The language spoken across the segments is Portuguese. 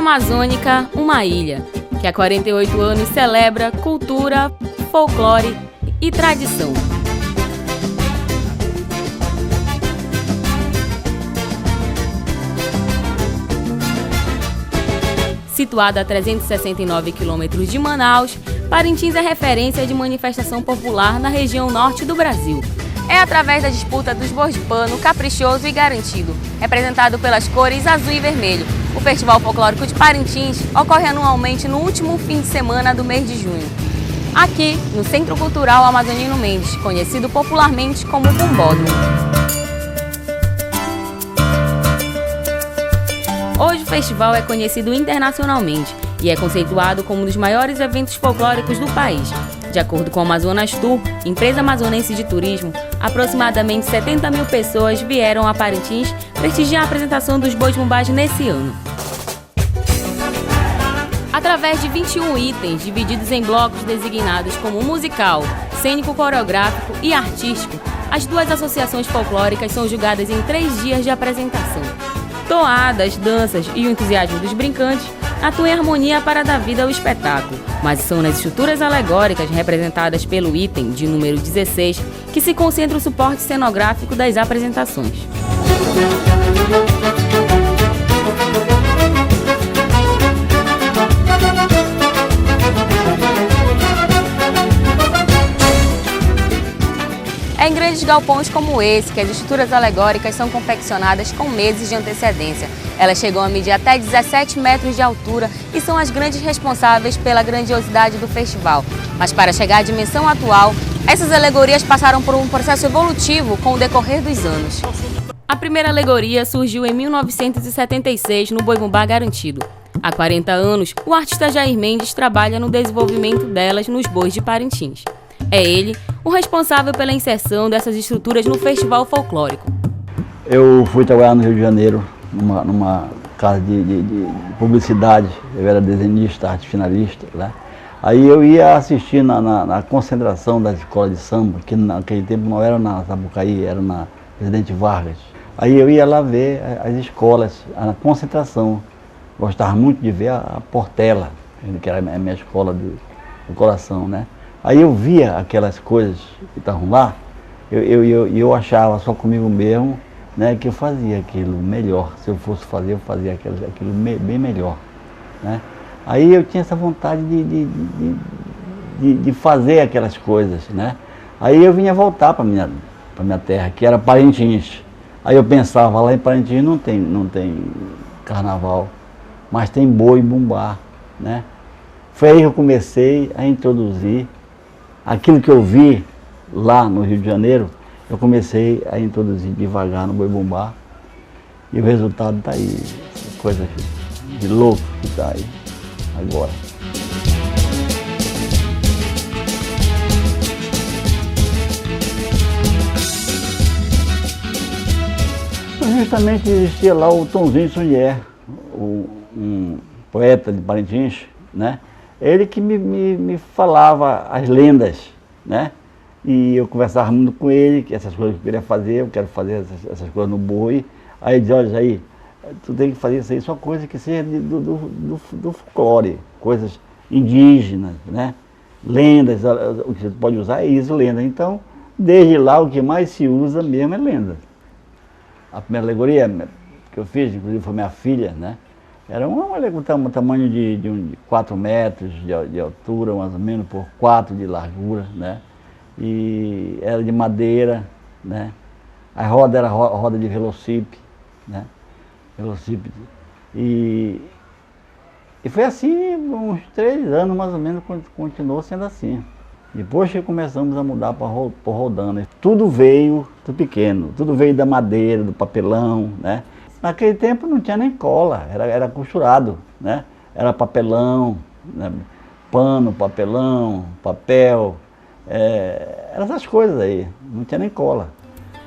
Amazônica, uma ilha, que há 48 anos celebra cultura, folclore e tradição. Situada a 369 quilômetros de Manaus, Parintins é referência de manifestação popular na região norte do Brasil. É através da disputa dos bois de pano, caprichoso e garantido, representado pelas cores azul e vermelho. O Festival Folclórico de Parintins ocorre anualmente no último fim de semana do mês de junho. Aqui, no Centro Cultural Amazonino Mendes, conhecido popularmente como Bumbódromo. Hoje o festival é conhecido internacionalmente e é conceituado como um dos maiores eventos folclóricos do país. De acordo com a Amazonas Tour, empresa amazonense de turismo, aproximadamente 70 mil pessoas vieram a Parintins prestigiar a apresentação dos bois bumbás nesse ano. Através de 21 itens divididos em blocos designados como musical, cênico-coreográfico e artístico, as duas associações folclóricas são julgadas em 3 dias de apresentação. Toadas, danças e o entusiasmo dos brincantes atuam em harmonia para dar vida ao espetáculo, mas são nas estruturas alegóricas representadas pelo item de número 16 que se concentra o suporte cenográfico das apresentações. É em grandes galpões como esse que as estruturas alegóricas são confeccionadas com meses de antecedência. Elas chegam a medir até 17 metros de altura e são as grandes responsáveis pela grandiosidade do festival. Mas para chegar à dimensão atual, essas alegorias passaram por um processo evolutivo com o decorrer dos anos. A primeira alegoria surgiu em 1976 no Boi Bumbá Garantido. Há 40 anos, o artista Jair Mendes trabalha no desenvolvimento delas nos bois de Parintins. É ele o responsável pela inserção dessas estruturas no festival folclórico. Eu fui trabalhar no Rio de Janeiro, numa casa de publicidade. Eu era desenhista, arte finalista, né? Aí eu ia assistir na concentração das escolas de samba, que naquele tempo não era na Sapucaí, era na Presidente Vargas. Aí eu ia lá ver as escolas, a concentração. Gostava muito de ver a Portela, que era a minha escola do coração, né? Aí eu via aquelas coisas que estavam lá, eu achava só comigo mesmo, né, que eu fazia aquilo melhor. Se eu fosse fazer, eu fazia aquilo bem melhor, né? Aí eu tinha essa vontade de fazer aquelas coisas, né? Aí eu vinha voltar para minha terra, que era Parintins. Aí eu pensava, lá em Parintins não tem carnaval, mas tem boi bumbá, né? Foi aí que eu comecei a introduzir aquilo que eu vi lá no Rio de Janeiro. Eu comecei a introduzir devagar no boi bumbá e o resultado está aí, coisa de louco que está aí agora. Justamente existia lá o Tonzinho Sunier, um poeta de Parintins, né? Ele que me falava as lendas, né? E eu conversava muito com ele, que essas coisas que eu queria fazer, eu quero fazer essas coisas no boi. Aí ele dizia, olha Jair, tu tem que fazer isso aí, só coisa que seja do folclore, coisas indígenas, né? Lendas, o que você pode usar é isso, lenda. Então, desde lá o que mais se usa mesmo é lenda. A primeira alegoria que eu fiz, inclusive foi minha filha, né? Era um tamanho de 4 metros de altura, mais ou menos, por 4 de largura, né? E era de madeira, né? A roda era roda de velocípede, né? Velocípede. E foi assim, uns 3 anos mais ou menos, continuou sendo assim. Depois que começamos a mudar para rodando, tudo veio do pequeno, tudo veio da madeira, do papelão, né? Naquele tempo não tinha nem cola, era costurado, né? Era papelão, né? Pano, papelão, papel, eram essas coisas aí, não tinha nem cola.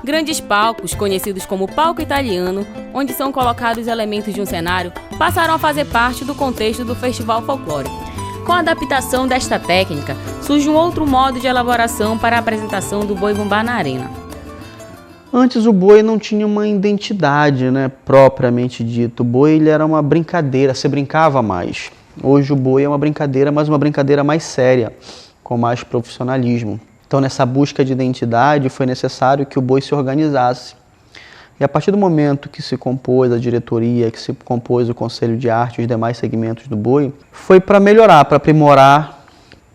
Grandes palcos, conhecidos como palco italiano, onde são colocados elementos de um cenário, passaram a fazer parte do contexto do festival folclórico. Com a adaptação desta técnica, surge um outro modo de elaboração para a apresentação do boi bumbá na arena. Antes o boi não tinha uma identidade, né, propriamente dito. O boi ele era uma brincadeira, se brincava mais. Hoje o boi é uma brincadeira, mas uma brincadeira mais séria, com mais profissionalismo. Então nessa busca de identidade foi necessário que o boi se organizasse. E a partir do momento que se compôs a diretoria, que se compôs o Conselho de Arte e os demais segmentos do boi, foi para melhorar, para aprimorar,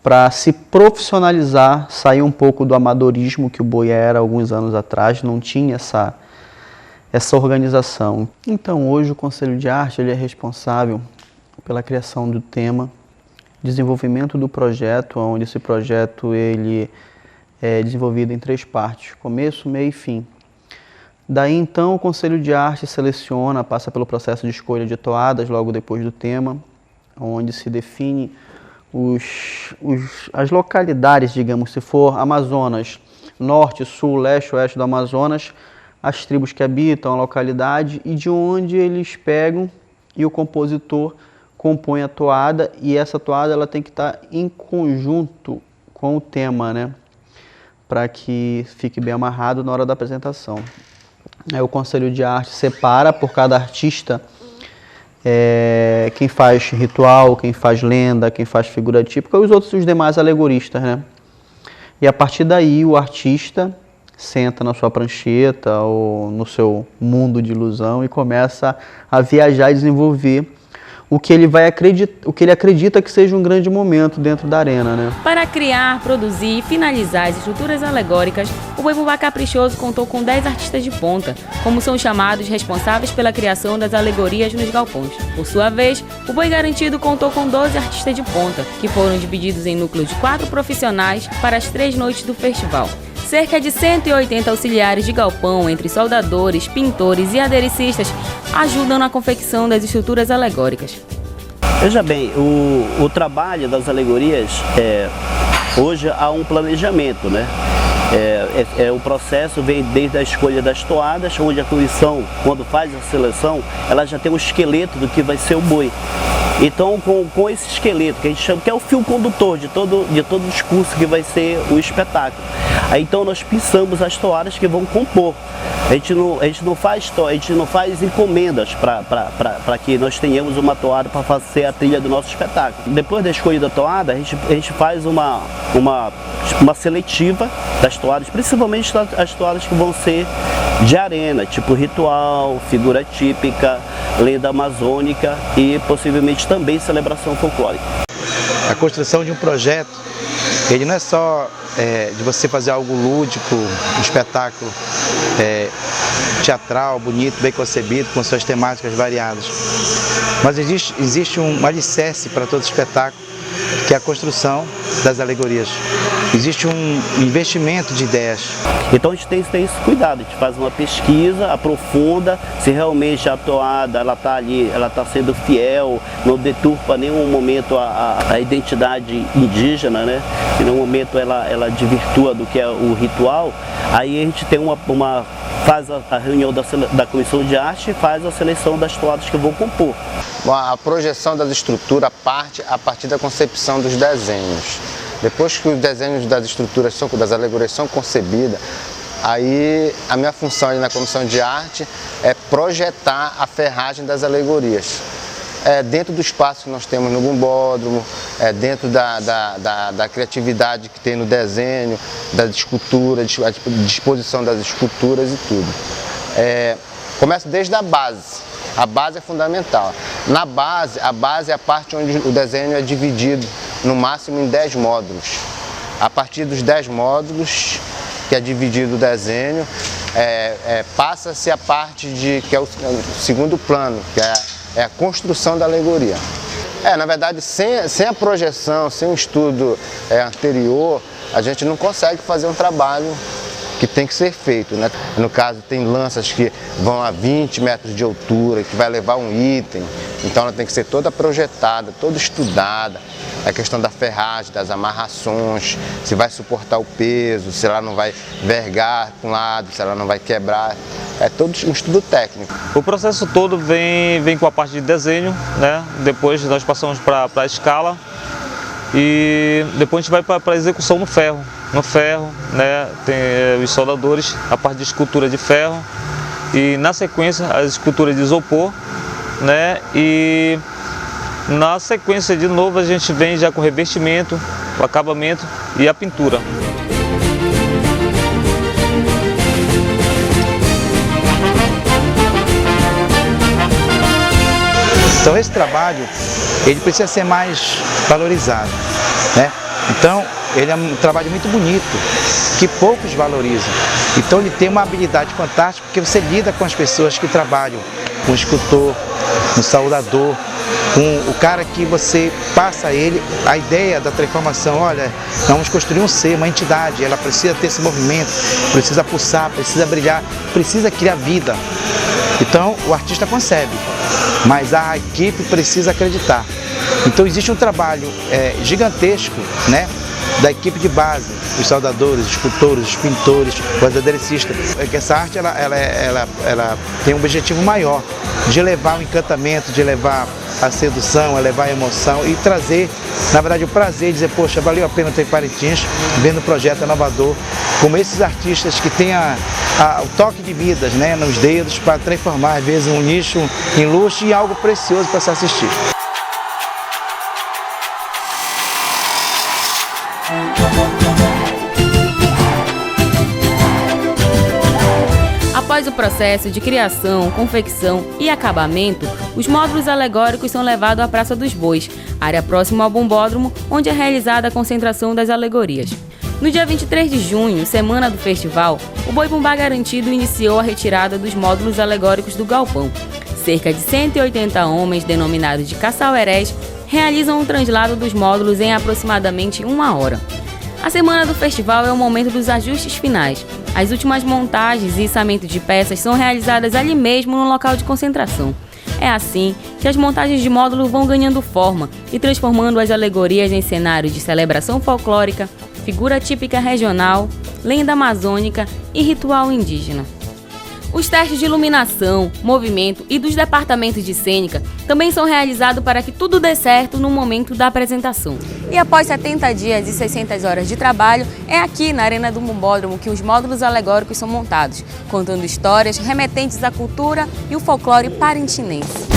para se profissionalizar, sair um pouco do amadorismo que o boi era alguns anos atrás, não tinha essa organização. Então hoje o Conselho de Arte ele é responsável pela criação do tema, desenvolvimento do projeto, onde esse projeto ele é desenvolvido em 3 partes, começo, meio e fim. Daí então o Conselho de Arte seleciona, passa pelo processo de escolha de toadas logo depois do tema, onde se define as localidades, digamos, se for Amazonas, norte, sul, leste, oeste do Amazonas, as tribos que habitam a localidade e de onde eles pegam e o compositor compõe a toada e essa toada ela tem que estar em conjunto com o tema, né? Para que fique bem amarrado na hora da apresentação. Aí o Conselho de Arte separa por cada artista quem faz ritual, quem faz lenda, quem faz figura típica e os demais alegoristas, né? E a partir daí o artista senta na sua prancheta ou no seu mundo de ilusão e começa a viajar e desenvolver o que ele acredita que seja um grande momento dentro da arena, né? Para criar, produzir e finalizar as estruturas alegóricas, o Boi Bumbá Caprichoso contou com 10 artistas de ponta, como são chamados responsáveis pela criação das alegorias nos galpões. Por sua vez, o Boi Garantido contou com 12 artistas de ponta, que foram divididos em núcleos de 4 profissionais para as 3 noites do festival. Cerca de 180 auxiliares de galpão, entre soldadores, pintores e aderecistas, ajudam na confecção das estruturas alegóricas. Veja bem, o trabalho das alegorias, hoje há um planejamento, né? O processo vem desde a escolha das toadas, onde a comissão, quando faz a seleção, ela já tem um esqueleto do que vai ser o boi. Então, com esse esqueleto, que a gente chama, que é o fio condutor de todo o discurso que vai ser o espetáculo. Aí, então, nós pensamos as toadas que vão compor. A gente não faz encomendas para que nós tenhamos uma toada para fazer a trilha do nosso espetáculo. Depois da escolha da toada, a gente faz uma seletiva das toadas, principalmente as toadas que vão ser de arena, tipo ritual, figura típica, lenda amazônica e possivelmente também celebração folclórica. A construção de um projeto, ele não é só de você fazer algo lúdico, um espetáculo teatral, bonito, bem concebido, com suas temáticas variadas. Mas existe um alicerce para todo espetáculo, que é a construção das alegorias. Existe um investimento de ideias. Então a gente tem esse cuidado, a gente faz uma pesquisa, aprofunda se realmente a toada ela está ali, ela está sendo fiel, não deturpa em nenhum momento a identidade indígena, né? Em nenhum momento ela desvirtua do que é o ritual. Aí a gente tem faz a reunião da comissão de arte e faz a seleção das toadas que vão compor. A projeção das estruturas parte a partir da concepção dos desenhos. Depois que os desenhos das estruturas, das alegorias são concebidas, aí a minha função ali na comissão de arte é projetar a ferragem das alegorias. Dentro do espaço que nós temos no Bumbódromo, dentro da criatividade que tem no desenho, da escultura, a disposição das esculturas e tudo. Começa desde a base. A base é fundamental. Na base, a base é a parte onde o desenho é dividido no máximo em 10 módulos. A partir dos 10 módulos, que é dividido o desenho, passa-se a parte que é o segundo plano, que é a construção da alegoria. Na verdade, sem a projeção, sem um estudo anterior, a gente não consegue fazer um trabalho que tem que ser feito, né? No caso, tem lanças que vão a 20 metros de altura, que vai levar um item, então ela tem que ser toda projetada, toda estudada. A questão da ferragem, das amarrações, se vai suportar o peso, se ela não vai vergar para um lado, se ela não vai quebrar. É todo um estudo técnico. O processo todo vem com a parte de desenho, né? Depois nós passamos para a escala, e depois a gente vai para a execução no ferro. No ferro, né, tem os soldadores, a parte de escultura de ferro e na sequência as esculturas de isopor, né, e na sequência de novo a gente vem já com o revestimento, o acabamento e a pintura. Então esse trabalho, ele precisa ser mais valorizado, né? Então, ele é um trabalho muito bonito, que poucos valorizam. Então ele tem uma habilidade fantástica, porque você lida com as pessoas que trabalham, com o escultor, com o soldador, com o cara que você passa a ele a ideia da transformação. Olha, nós vamos construir um ser, uma entidade, ela precisa ter esse movimento, precisa pulsar, precisa brilhar, precisa criar vida. Então o artista concebe, mas a equipe precisa acreditar. Então existe um trabalho gigantesco, né, da equipe de base, os soldadores, os escultores, os pintores, os aderecistas. É que essa arte ela tem um objetivo maior, de levar o encantamento, de levar a sedução, a levar a emoção e trazer, na verdade, o prazer de dizer, poxa, valeu a pena ter Parintins, vendo o projeto inovador, como esses artistas que têm o toque de vidas, né, nos dedos, para transformar, às vezes, um nicho em luxo e algo precioso para se assistir. Após o processo de criação, confecção e acabamento, os módulos alegóricos são levados à Praça dos Bois, área próxima ao Bombódromo, onde é realizada a concentração das alegorias. No dia 23 de junho, semana do festival, o Boi Bumbá Garantido iniciou a retirada dos módulos alegóricos do galpão. Cerca de 180 homens, denominados de caçauerés, realizam o translado dos módulos em aproximadamente 1 hora. A semana do festival é o momento dos ajustes finais. As últimas montagens e içamento de peças são realizadas ali mesmo no local de concentração. É assim que as montagens de módulo vão ganhando forma e transformando as alegorias em cenários de celebração folclórica, figura típica regional, lenda amazônica e ritual indígena. Os testes de iluminação, movimento e dos departamentos de cênica também são realizados para que tudo dê certo no momento da apresentação. E após 70 dias e 600 horas de trabalho, é aqui na Arena do Bombódromo que os módulos alegóricos são montados, contando histórias remetentes à cultura e o folclore parintinense.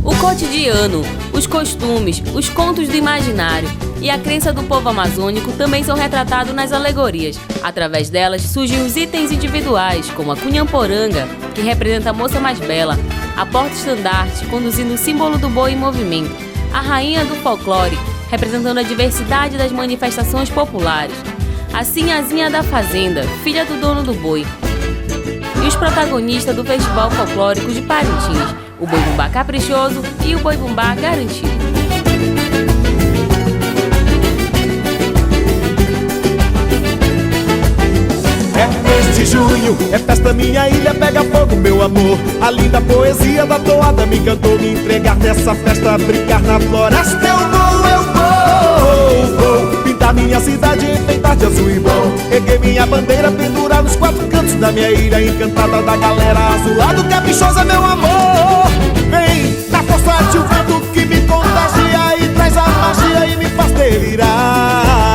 O cotidiano, os costumes, os contos do imaginário e a crença do povo amazônico também são retratados nas alegorias. Através delas surgem os itens individuais, como a cunhamporanga, que representa a moça mais bela, a porta-estandarte, conduzindo o símbolo do boi em movimento, a rainha do folclore, representando a diversidade das manifestações populares, a sinhazinha da fazenda, filha do dono do boi, e os protagonistas do Festival Folclórico de Parintins, o Boi Bumbá Caprichoso e o Boi Bumbá Garantido. É mês de junho, é festa, minha ilha pega fogo, meu amor. A linda poesia da toada me encantou. Me entregar nessa festa, brincar na floresta. Eu vou pintar minha cidade, enfeitar de azul e bom. Erguei minha bandeira, pendurar nos 4 cantos da minha ilha, encantada da galera azulado, caprichosa, meu amor. Vem, na força de um vento que me contagia e traz a magia e me faz delirar.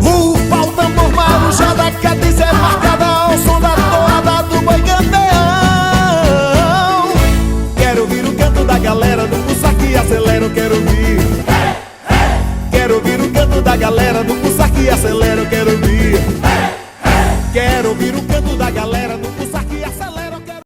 Rufa o tambor marujada, a cadência é marcada ao som da toada do boi campeão. Quero ouvir o canto da galera do pulsar que acelera, eu quero ouvir. Quero ouvir o canto da galera do pulsar que acelera, eu quero ouvir. Quero ouvir o canto da galera.